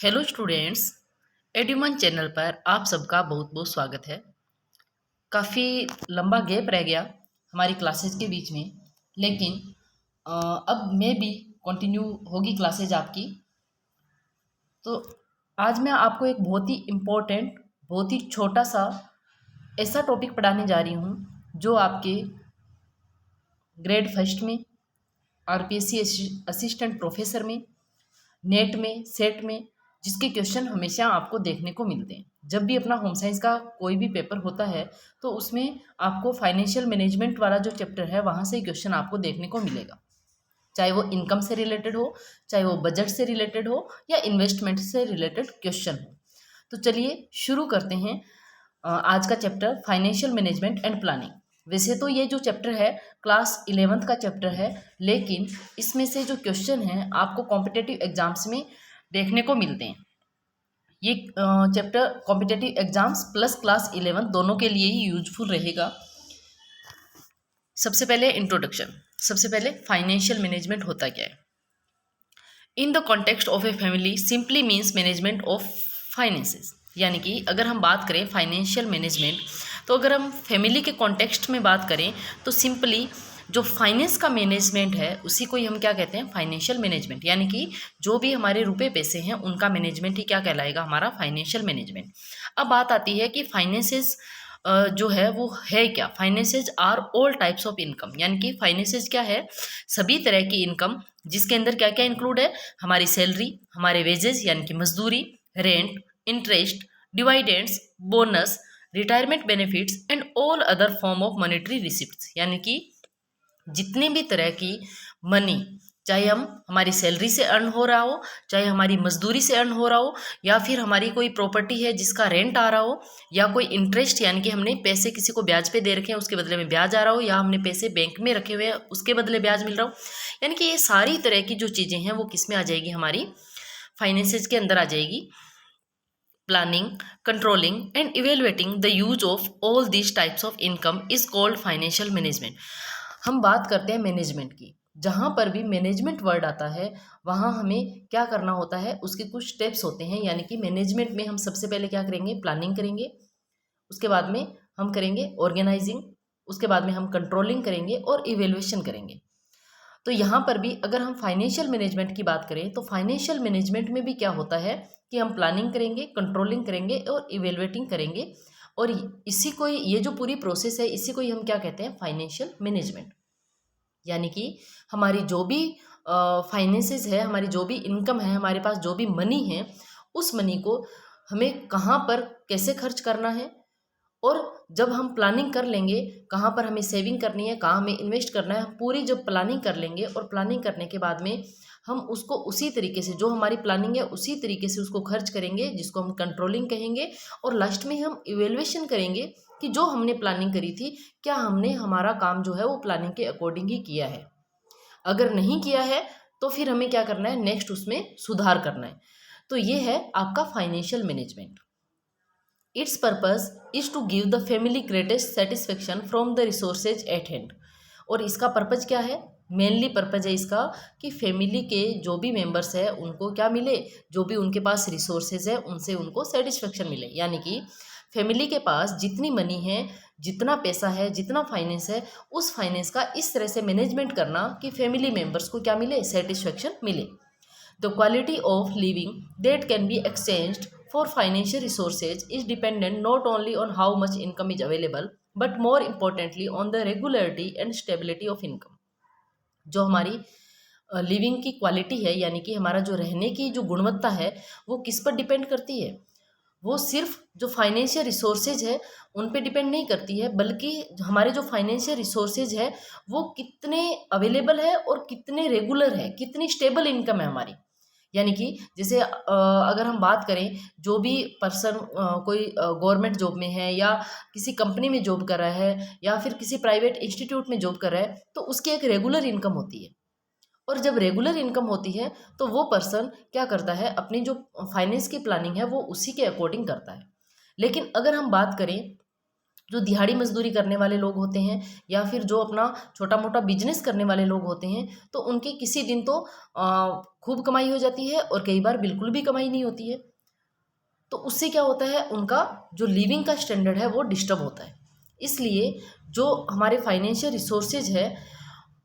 Hello students. एड्यूमन channel पर आप सबका बहुत बहुत स्वागत है। काफ़ी लंबा गैप रह गया हमारी क्लासेज के बीच में, लेकिन अब मैं भी कंटिन्यू होगी क्लासेज आपकी। तो आज मैं आपको एक बहुत ही इम्पोर्टेंट, बहुत ही छोटा सा ऐसा टॉपिक पढ़ाने जा रही हूँ जो आपके ग्रेड फर्स्ट में, आरपीएससी असिस्टेंट प्रोफेसर में, नेट में, सेट में, जिसके क्वेश्चन हमेशा आपको देखने को मिलते हैं। जब भी अपना होम साइंस का कोई भी पेपर होता है तो उसमें आपको फाइनेंशियल मैनेजमेंट वाला जो चैप्टर है वहाँ से क्वेश्चन आपको देखने को मिलेगा, चाहे वो इनकम से रिलेटेड हो, चाहे वो बजट से रिलेटेड हो या इन्वेस्टमेंट से रिलेटेड क्वेश्चन हो। तो चलिए शुरू करते हैं आज का chapter financial management and planning. वैसे तो ये जो चैप्टर है क्लास 11th का चैप्टर है, लेकिन इसमें से जो क्वेश्चन हैं आपको कॉम्पिटेटिव एग्जाम्स में देखने को मिलते हैं। ये chapter competitive exams plus class 11 दोनों के लिए ही यूजफुल रहेगा। सबसे पहले इंट्रोडक्शन। सबसे पहले फाइनेंशियल मैनेजमेंट होता क्या है। In the context of a family simply means management of finances. यानी कि अगर हम बात करें फाइनेंशियल मैनेजमेंट, तो अगर हम फैमिली के कॉन्टेक्स्ट में बात करें तो सिंपली जो फाइनेंस का मैनेजमेंट है उसी को ही हम क्या कहते हैं, फाइनेंशियल मैनेजमेंट। यानी कि जो भी हमारे रुपए पैसे हैं उनका मैनेजमेंट ही क्या कहलाएगा, हमारा फाइनेंशियल मैनेजमेंट। अब बात आती है कि फाइनेंसेस जो है वो है क्या। Finances are all types of income. यानी कि फाइनेंसेज क्या है, सभी तरह की इनकम, जिसके अंदर क्या क्या इंक्लूड है, हमारी सैलरी, हमारे वेजेस यानी कि मजदूरी, rent, interest, dividends, bonus, retirement benefits and all other form of monetary receipts. यानी कि जितने भी तरह की मनी, चाहे हम हमारी सैलरी से अर्न हो रहा हो, चाहे हमारी मजदूरी से अर्न हो रहा हो, या फिर हमारी कोई प्रॉपर्टी है जिसका रेंट आ रहा हो, या कोई इंटरेस्ट यानी कि हमने पैसे किसी को ब्याज पे दे रखे हैं उसके बदले में ब्याज आ रहा हो, या हमने पैसे बैंक में रखे हुए हैं उसके बदले ब्याज मिल रहा हो। यानी कि ये सारी तरह की जो चीज़ें हैं वो किस में आ जाएगी, हमारी फाइनेंसेस के अंदर आ जाएगी। Planning, controlling and evaluating the use of all these types of income is called financial management. हम बात करते हैं मैनेजमेंट की। जहाँ पर भी मैनेजमेंट वर्ड आता है वहाँ हमें क्या करना होता है, उसके कुछ स्टेप्स होते हैं। यानी कि मैनेजमेंट में हम सबसे पहले क्या करेंगे, प्लानिंग करेंगे, उसके बाद में हम करेंगे ऑर्गेनाइजिंग, उसके बाद में हम कंट्रोलिंग करेंगे और इवेल्युएशन करेंगे। तो यहाँ पर भी अगर हम फाइनेंशियल मैनेजमेंट की बात करें तो फाइनेंशियल मैनेजमेंट में भी क्या होता है कि हम प्लानिंग करेंगे, कंट्रोलिंग करेंगे और इवेलुएटिंग करेंगे। और इसी को ये जो पूरी प्रोसेस है इसी को ही हम क्या कहते हैं, फाइनेंशियल मैनेजमेंट। यानी कि हमारी जो भी फाइनेंसेस है, हमारी जो भी इनकम है, हमारे पास जो भी मनी है, उस मनी को हमें कहाँ पर कैसे खर्च करना है, और जब हम प्लानिंग कर लेंगे कहाँ पर हमें सेविंग करनी है, कहाँ हमें इन्वेस्ट करना है, पूरी जब प्लानिंग कर लेंगे और प्लानिंग करने के बाद में हम उसको उसी तरीके से, जो हमारी प्लानिंग है उसी तरीके से उसको खर्च करेंगे, जिसको हम कंट्रोलिंग कहेंगे। और लास्ट में हम इवेल्युएशन करेंगे कि जो हमने प्लानिंग करी थी क्या हमने हमारा काम जो है वो प्लानिंग के अकॉर्डिंग ही किया है। अगर नहीं किया है तो फिर हमें क्या करना है, नेक्स्ट उसमें सुधार करना है। तो ये है आपका financial management. Its purpose is to give the family greatest satisfaction from the resources at hand. और इसका पर्पज क्या है, मेनली पर्पज है इसका कि फैमिली के जो भी मेंबर्स है उनको क्या मिले, जो भी उनके पास रिसोर्सेज है उनसे उनको सेटिस्फेक्शन मिले। यानी कि फैमिली के पास जितनी मनी है, जितना पैसा है, जितना फाइनेंस है, उस फाइनेंस का इस तरह से मैनेजमेंट करना कि फैमिली मेंबर्स को क्या मिले, सेटिस्फेक्शन मिले। The quality of living that can be exchanged for financial resources is dependent not only on how much income is available, but more importantly on the regularity and stability of income. जो हमारी living की quality है, यानी कि हमारा जो रहने की जो गुणवत्ता है, वो किस पर डिपेंड करती है, वो सिर्फ जो फाइनेंशियल रिसोर्सेज है उन पे डिपेंड नहीं करती है, बल्कि हमारे जो फाइनेंशियल रिसोर्सेज है वो कितने अवेलेबल है और कितने रेगुलर है, कितनी स्टेबल इनकम है हमारी। यानी कि जैसे अगर हम बात करें, जो भी पर्सन कोई गवर्नमेंट जॉब में है या किसी कंपनी में जॉब कर रहा है या फिर किसी प्राइवेट इंस्टीट्यूट में जॉब कर रहा है, तो उसकी एक रेगुलर इनकम होती है। और जब रेगुलर इनकम होती है तो वो पर्सन क्या करता है, अपनी जो फाइनेंस की प्लानिंग है वो उसी के अकॉर्डिंग करता है। लेकिन अगर हम बात करें जो दिहाड़ी मजदूरी करने वाले लोग होते हैं या फिर जो अपना छोटा मोटा बिजनेस करने वाले लोग होते हैं, तो उनकी किसी दिन तो खूब कमाई हो जाती है और कई बार बिल्कुल भी कमाई नहीं होती है। तो उससे क्या होता है, उनका जो लिविंग का स्टैंडर्ड है वो डिस्टर्ब होता है। इसलिए जो हमारे फाइनेंशियल रिसोर्सेज है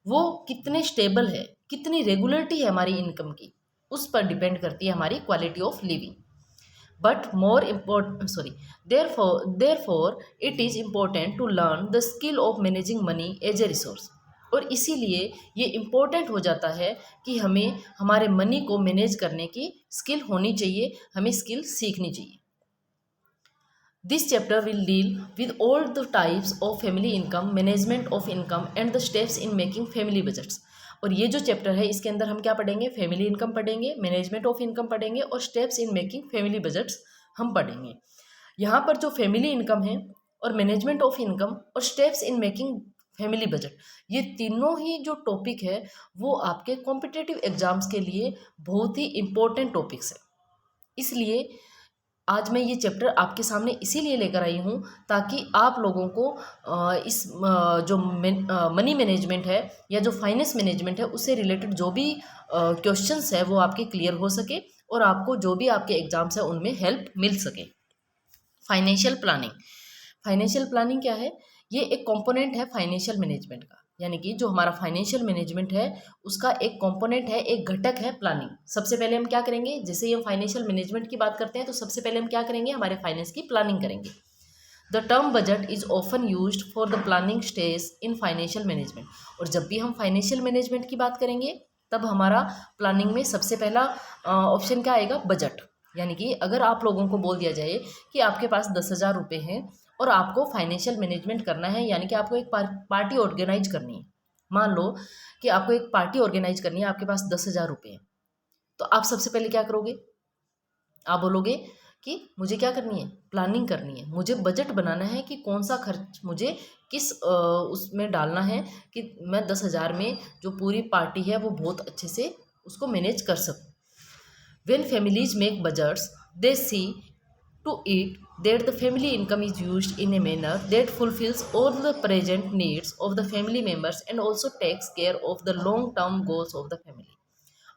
वो कितने स्टेबल है, कितनी रेगुलरिटी है हमारी इनकम की, उस पर डिपेंड करती है हमारी quality of living. but more important sorry therefore it is important to learn the skill of managing money as a resource। और इसीलिए ये इम्पोर्टेंट हो जाता है कि हमें हमारे मनी को मैनेज करने की स्किल होनी चाहिए, हमें स्किल सीखनी चाहिए। This chapter will deal with all the types of family income, management of income and the steps in making family budgets. और ये जो चैप्टर है इसके अंदर हम क्या पढ़ेंगे, फैमिली इनकम पढ़ेंगे, मैनेजमेंट ऑफ इनकम पढ़ेंगे और steps in making family budgets हम पढ़ेंगे। यहाँ पर जो फैमिली इनकम है और मैनेजमेंट ऑफ इनकम और steps in making family budget, ये तीनों ही जो टॉपिक है वो आपके कॉम्पिटिटिव एग्जाम्स के लिए बहुत ही इम्पोर्टेंट टॉपिक्स है। इसलिए आज मैं ये चैप्टर आपके सामने इसीलिए लेकर आई हूँ ताकि आप लोगों को इस जो मनी मैनेजमेंट है या जो फाइनेंस मैनेजमेंट है उससे रिलेटेड जो भी क्वेश्चंस है वो आपके क्लियर हो सके और आपको जो भी आपके एग्जाम्स है उनमें हेल्प मिल सके। फाइनेंशियल प्लानिंग, फाइनेंशियल प्लानिंग क्या है, ये एक कंपोनेंट है फाइनेंशियल मैनेजमेंट का, यानी कि जो हमारा फाइनेंशियल मैनेजमेंट है उसका एक कंपोनेंट है, एक घटक है प्लानिंग। सबसे पहले हम क्या करेंगे, जैसे ही हम फाइनेंशियल मैनेजमेंट की बात करते हैं तो सबसे पहले हम क्या करेंगे, हमारे फाइनेंस की प्लानिंग करेंगे। The term budget is often used for the planning stage in financial management. और जब भी हम फाइनेंशियल मैनेजमेंट की बात करेंगे तब हमारा प्लानिंग में सबसे पहला ऑप्शन क्या आएगा, बजट। यानी कि अगर आप लोगों को बोल दिया जाए कि आपके पास 10,000 रुपये हैं और आपको फाइनेंशियल मैनेजमेंट करना है, यानी कि आपको एक पार्टी ऑर्गेनाइज करनी है। मान लो कि आपको एक पार्टी ऑर्गेनाइज करनी है, आपके पास 10,000 रुपये हैं, तो आप सबसे पहले क्या करोगे, आप बोलोगे कि मुझे क्या करनी है, प्लानिंग करनी है, मुझे बजट बनाना है कि कौन सा खर्च मुझे किस उसमें डालना है कि मैं 10,000 में जो पूरी पार्टी है वो बहुत अच्छे से उसको मैनेज कर सकूँ। When families make budgets, they see to it that the family income is used in a manner that fulfills all the present needs of the family members and also takes care of the long-term goals of the family।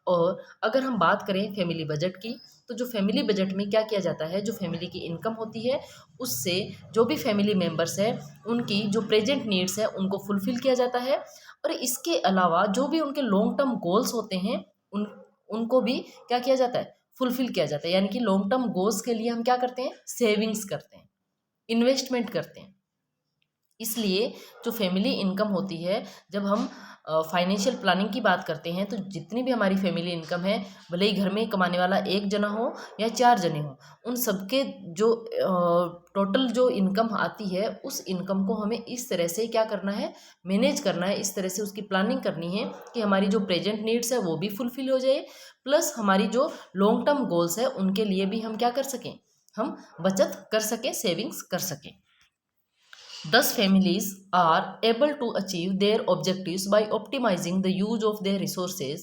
और अगर हम बात करें family budget की, तो जो family budget में क्या किया जाता है, जो फैमिली की इनकम होती है उससे जो भी फैमिली मेम्बर्स है उनकी जो प्रेजेंट नीड्स है उनको फुलफिल किया जाता है, और इसके अलावा जो भी उनके लॉन्ग टर्म गोल्स होते हैं उनको भी क्या किया जाता है, फुलफिल किया जाता है। यानी कि लॉन्ग टर्म गोल्स के लिए हम क्या करते हैं, सेविंग्स करते हैं, इन्वेस्टमेंट करते हैं। इसलिए जो फैमिली इनकम होती है, जब हम फाइनेंशियल प्लानिंग की बात करते हैं तो जितनी भी हमारी फैमिली इनकम है, भले ही घर में कमाने वाला एक जना हो या 4 जने हो, उन सबके जो टोटल जो इनकम आती है उस इनकम को हमें इस तरह से क्या करना है, मैनेज करना है, इस तरह से उसकी प्लानिंग करनी है कि हमारी जो प्रेजेंट नीड्स है वो भी फुलफिल हो जाए, प्लस हमारी जो लॉन्ग टर्म गोल्स है उनके लिए भी हम क्या कर सकें, हम बचत कर सकें, सेविंग्स कर सकें। Thus, families are able to achieve their objectives by optimizing the use of their resources।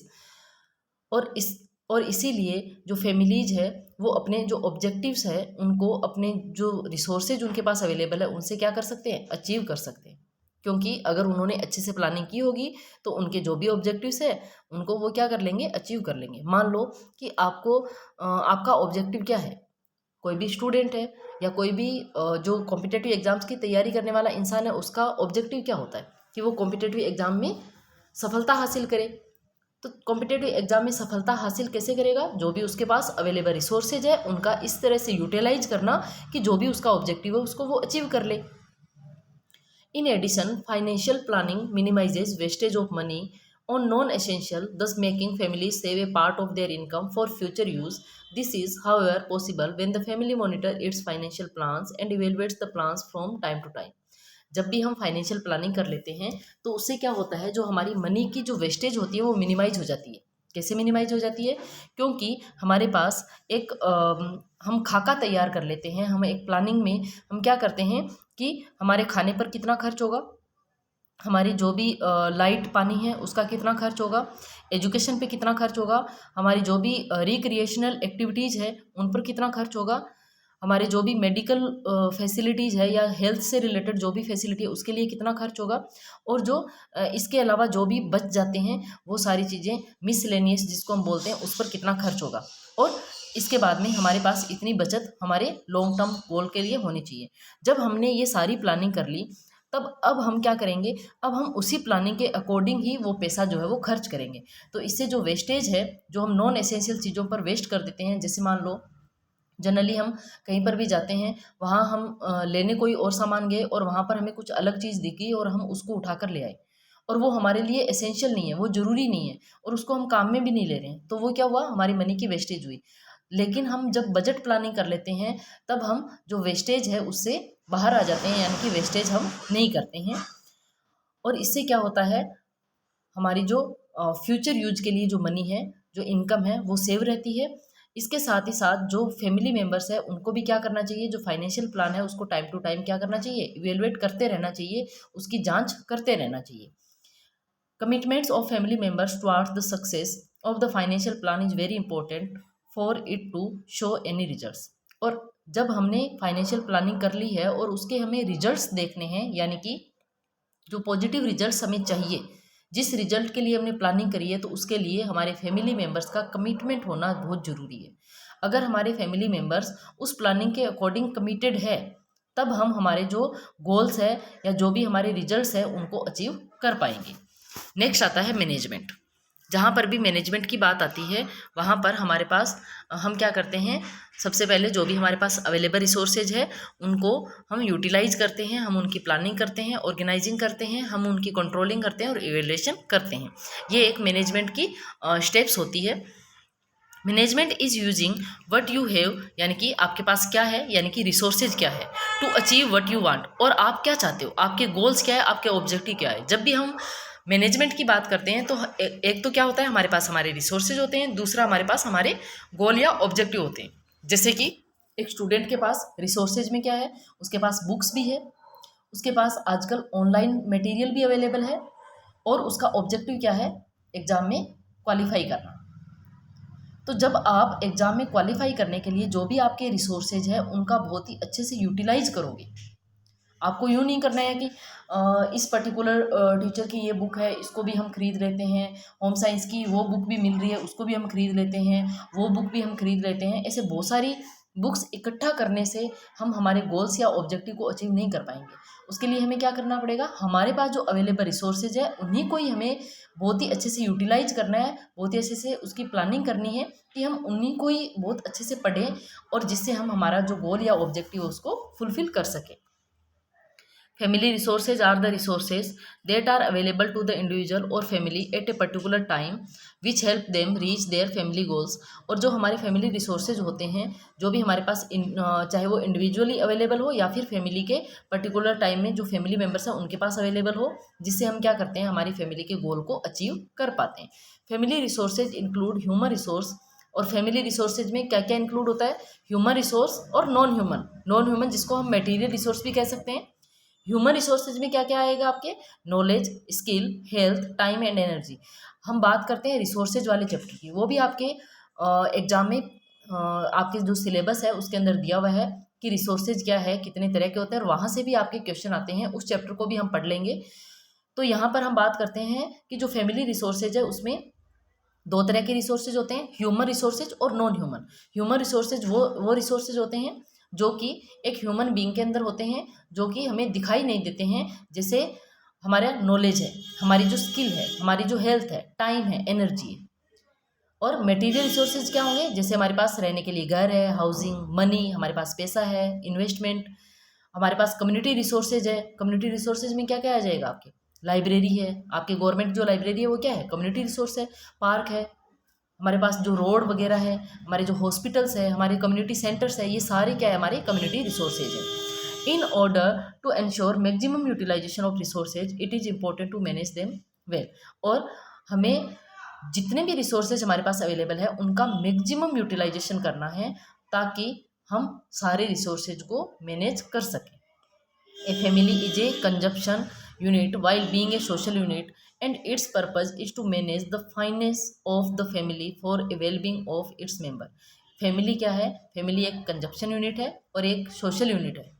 और इसीलिए जो फैमिलीज है वो अपने जो ऑब्जेक्टिव्स है उनको अपने जो रिसोर्सेज उनके पास अवेलेबल है उनसे क्या कर सकते हैं, अचीव कर सकते हैं। क्योंकि अगर उन्होंने अच्छे से प्लानिंग की होगी तो उनके जो भी ऑब्जेक्टिव्स है उनको वो क्या कर लेंगे, अचीव कर लेंगे। मान लो कि आपको आपका ऑब्जेक्टिव क्या है, कोई भी स्टूडेंट है या कोई भी जो कॉम्पिटिटिव एग्जाम्स की तैयारी करने वाला इंसान है, उसका ऑब्जेक्टिव क्या होता है कि वो कॉम्पिटिटिव एग्जाम में सफलता हासिल करे। तो कॉम्पिटिटिव एग्जाम में सफलता हासिल कैसे करेगा, जो भी उसके पास अवेलेबल रिसोर्सेज है उनका इस तरह से यूटिलाइज करना कि जो भी उसका ऑब्जेक्टिव है उसको वो अचीव कर ले। In addition financial planning minimises wastage of money on non-essential, thus making families save a part of their income for future use. This is, however, possible when the family monitor its financial plans and evaluates the plans from time to time। जब भी हम financial planning कर लेते हैं तो उससे क्या होता है, जो हमारी मनी की जो वेस्टेज होती है वो मिनिमाइज हो जाती है। कैसे मिनिमाइज हो जाती है, क्योंकि हमारे पास एक हम खाका तैयार कर लेते हैं। हम एक प्लानिंग में हम क्या करते हैं कि हमारे खाने पर कितना खर्च होगा, हमारी जो भी लाइट पानी है उसका कितना खर्च होगा, एजुकेशन पे कितना खर्च होगा, हमारी जो भी रिक्रिएशनल एक्टिविटीज़ है उन पर कितना खर्च होगा, हमारे जो भी मेडिकल फैसिलिटीज़ है या हेल्थ से रिलेटेड जो भी फैसिलिटी है उसके लिए कितना खर्च होगा, और जो इसके अलावा जो भी बच जाते हैं वो सारी चीज़ें मिसलेनियस जिसको हम बोलते हैं उस पर कितना खर्च होगा, और इसके बाद में हमारे पास इतनी बचत हमारे लॉन्ग टर्म गोल के लिए होनी चाहिए। जब हमने ये सारी प्लानिंग कर ली तब अब हम क्या करेंगे, अब हम उसी प्लानिंग के अकॉर्डिंग ही वो पैसा जो है वो खर्च करेंगे। तो इससे जो वेस्टेज है, जो हम नॉन एसेंशियल चीज़ों पर वेस्ट कर देते हैं, जैसे मान लो जनरली हम कहीं पर भी जाते हैं, वहाँ हम लेने कोई और सामान गए और वहाँ पर हमें कुछ अलग चीज़ दिखी और हम उसको उठा कर ले आए, और वो हमारे लिए एसेंशियल नहीं है, वो ज़रूरी नहीं है, और उसको हम काम में भी नहीं ले रहे हैं, तो वो क्या हुआ, हमारी मनी की वेस्टेज हुई। लेकिन हम जब बजट प्लानिंग कर लेते हैं तब हम जो वेस्टेज है उससे बाहर आ जाते हैं, यानी कि वेस्टेज हम नहीं करते हैं, और इससे क्या होता है, हमारी जो फ्यूचर यूज के लिए जो मनी है, जो इनकम है वो सेव रहती है। इसके साथ ही साथ जो फैमिली मेम्बर्स है उनको भी क्या करना चाहिए, जो फाइनेंशियल प्लान है उसको टाइम टू टाइम क्या करना चाहिए, इवेलुएट करते रहना चाहिए, उसकी जांच करते रहना चाहिए। Commitments of family members towards the success of the financial plan is very important for it to show any results. और जब हमने फाइनेंशियल प्लानिंग कर ली है और उसके हमें रिजल्ट्स देखने हैं, यानी कि जो पॉजिटिव रिजल्ट्स हमें चाहिए, जिस रिजल्ट के लिए हमने प्लानिंग करी है, तो उसके लिए हमारे फैमिली मेम्बर्स का कमिटमेंट होना बहुत ज़रूरी है। अगर हमारे फैमिली मेम्बर्स उस प्लानिंग के अकॉर्डिंग कमिटेड है, तब हम हमारे जो गोल्स है या जो भी हमारे रिजल्ट्स है उनको अचीव कर पाएंगे। नेक्स्ट आता है मैनेजमेंट। जहाँ पर भी मैनेजमेंट की बात आती है वहाँ पर हमारे पास हम क्या करते हैं, सबसे पहले जो भी हमारे पास अवेलेबल रिसोर्सेज है उनको हम यूटिलाइज करते हैं, हम उनकी प्लानिंग करते हैं, ऑर्गेनाइजिंग करते हैं, हम उनकी कंट्रोलिंग करते हैं और इवेल्युएशन करते हैं। ये एक मैनेजमेंट की स्टेप्स होती है। Management is using what you have, यानी कि आपके पास क्या है, यानी कि रिसोर्सेज क्या है, to achieve what you want, और आप क्या चाहते हो, आपके गोल्स क्या है, आपके ऑब्जेक्टिव क्या है। जब भी हम मैनेजमेंट की बात करते हैं तो एक तो क्या होता है, हमारे पास हमारे रिसोर्सेज होते हैं, दूसरा हमारे पास हमारे गोल या ऑब्जेक्टिव होते हैं। जैसे कि एक स्टूडेंट के पास रिसोर्सेज में क्या है, उसके पास बुक्स भी है, उसके पास आजकल ऑनलाइन मटेरियल भी अवेलेबल है, और उसका ऑब्जेक्टिव क्या है, एग्ज़ाम में क्वालिफाई करना। तो जब आप एग्ज़ाम में क्वालिफाई करने के लिए जो भी आपके रिसोर्सेज है उनका बहुत ही अच्छे से यूटिलाइज करोगे। आपको यूँ नहीं करना है कि इस पर्टिकुलर टीचर की ये बुक है इसको भी हम खरीद लेते हैं, होम साइंस की वो बुक भी मिल रही है उसको भी हम खरीद लेते हैं, वो बुक भी हम खरीद लेते हैं। ऐसे बहुत सारी बुक्स इकट्ठा करने से हम हमारे गोल्स या ऑब्जेक्टिव को अचीव नहीं कर पाएंगे। उसके लिए हमें क्या करना पड़ेगा, हमारे पास जो अवेलेबल रिसोर्सेज है उन्हीं को ही हमें बहुत ही अच्छे से यूटिलाइज करना है, बहुत ही अच्छे से उसकी प्लानिंग करनी है कि हम उन्हीं को ही बहुत अच्छे से पढ़ें, और जिससे हम हमारा जो गोल या ऑब्जेक्टिव है उसको फुलफिल कर सकें। Family resources are the resources that are available to the individual or family at a particular time which help them reach their family goals। और जो हमारे फैमिली रिसोर्सेज होते हैं, जो भी हमारे पास चाहे वो इंडिविजुअली अवेलेबल हो या फिर फैमिली के पर्टिकुलर टाइम में जो फैमिली मेम्बर्स हैं उनके पास अवेलेबल हो, जिससे हम क्या करते हैं, हमारी फैमिली के गोल को अचीव कर पाते हैं। Family resources include human resource, और फैमिली रिसोर्सेज में क्या क्या इंक्लूड होता है, ह्यूमन रिसोर्स और नॉन ह्यूमन। नॉन ह्यूमन जिसको हम मटेरियल रिसोर्स भी कह सकते हैं। ह्यूमन रिसोर्सेज में क्या क्या आएगा आपके, knowledge, skill, health, time and energy. हम बात करते हैं रिसोर्सेज वाले चैप्टर की, वो भी आपके एग्जाम में आपके जो सिलेबस है उसके अंदर दिया हुआ है कि रिसोर्सेज क्या है, कितने तरह के होते हैं, और वहाँ से भी आपके क्वेश्चन आते हैं, उस चैप्टर को भी हम पढ़ लेंगे। तो यहाँ पर हम बात करते हैं कि जो फैमिली रिसोर्सेज है उसमें दो तरह के रिसोर्सेज होते हैं, ह्यूमन रिसोर्सेज और नॉन ह्यूमन। ह्यूमन रिसोर्सेज वो रिसोर्सेज होते हैं जो कि एक ह्यूमन बीइंग के अंदर होते हैं, जो कि हमें दिखाई नहीं देते हैं, जैसे हमारा नॉलेज है, हमारी जो स्किल है, हमारी जो हेल्थ है, टाइम है, एनर्जी है। और मटेरियल रिसोर्सेज क्या होंगे, जैसे हमारे पास रहने के लिए घर है, हाउसिंग, मनी, हमारे पास पैसा है, इन्वेस्टमेंट। हमारे पास कम्युनिटी रिसोर्सेज है, कम्युनिटी रिसोर्सेज में क्या क्या आ जाएगा, आपके लाइब्रेरी है, आपके गवर्नमेंट जो लाइब्रेरी है वो क्या है, कम्युनिटी रिसोर्स है। पार्क है, हमारे पास जो रोड वगैरह है, हमारे जो हॉस्पिटल्स है, हमारे कम्युनिटी सेंटर्स है, ये सारे क्या है, हमारे कम्युनिटी रिसोर्सेज है। In order to ensure maximum utilisation of resources it is important to manage them well. और हमें जितने भी रिसोर्सेज हमारे पास अवेलेबल है उनका मैक्सिमम यूटिलाइजेशन करना है, ताकि हम सारे रिसोर्सेज को मैनेज कर सकें। A family is a consumption unit while being a social unit, and its purpose is to manage the finance of the family for a well-being of its member। Family क्या है? Family एक consumption unit है और एक social unit है।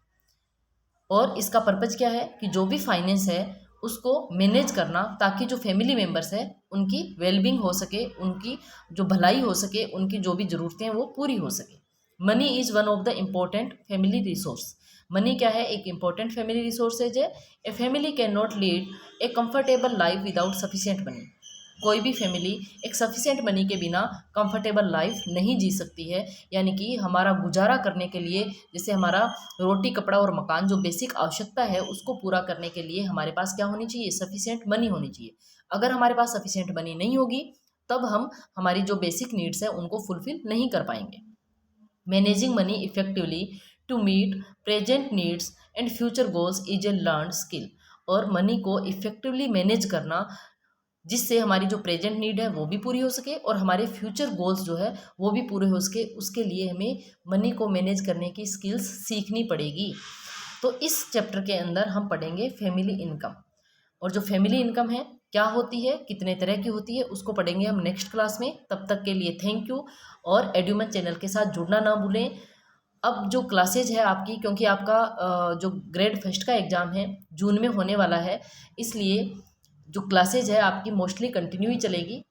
और इसका purpose क्या है कि जो भी फाइनेंस है उसको मैनेज करना, ताकि जो फैमिली मेम्बर्स है उनकी वेलबींग हो सके, उनकी जो भलाई हो सके, उनकी जो भी ज़रूरतें हैं वो पूरी हो सके। Money is one of the important family resource. Money क्या है? एक इम्पोर्टेंट फैमिली रिसोर्सेज है। A family can not lead A comfortable life without sufficient money. कोई भी फैमिली एक सफिशिएंट मनी के बिना कंफर्टेबल लाइफ नहीं जी सकती है। यानी कि हमारा गुजारा करने के लिए, जैसे हमारा रोटी कपड़ा और मकान जो बेसिक आवश्यकता है उसको पूरा करने के लिए हमारे पास क्या होनी चाहिए? सफिशिएंट मनी होनी चाहिए। अगर हमारे पास सफिशिएंट मनी नहीं होगी तब हम हमारी जो बेसिक नीड्स है उनको फुलफिल नहीं कर पाएंगे। Managing money effectively to meet present needs and future goals is a learn skill. और मनी को इफेक्टिवली मैनेज करना, जिससे हमारी जो प्रेजेंट नीड है वो भी पूरी हो सके और हमारे फ्यूचर गोल्स जो है वो भी पूरे हो सके, उसके लिए हमें मनी को मैनेज करने की स्किल्स सीखनी पड़ेगी। तो इस चैप्टर के अंदर हम पढ़ेंगे फैमिली इनकम। और जो फैमिली इनकम है क्या होती है, कितने तरह की होती है, उसको पढ़ेंगे हम नेक्स्ट क्लास में। तब तक के लिए थैंक यू। और एड्यूमन चैनल के साथ जुड़ना ना भूलें। अब जो क्लासेज है आपकी, क्योंकि आपका जो ग्रेड फर्स्ट का एग्ज़ाम है जून में होने वाला है, इसलिए जो क्लासेज है आपकी मोस्टली कंटिन्यू ही चलेगी।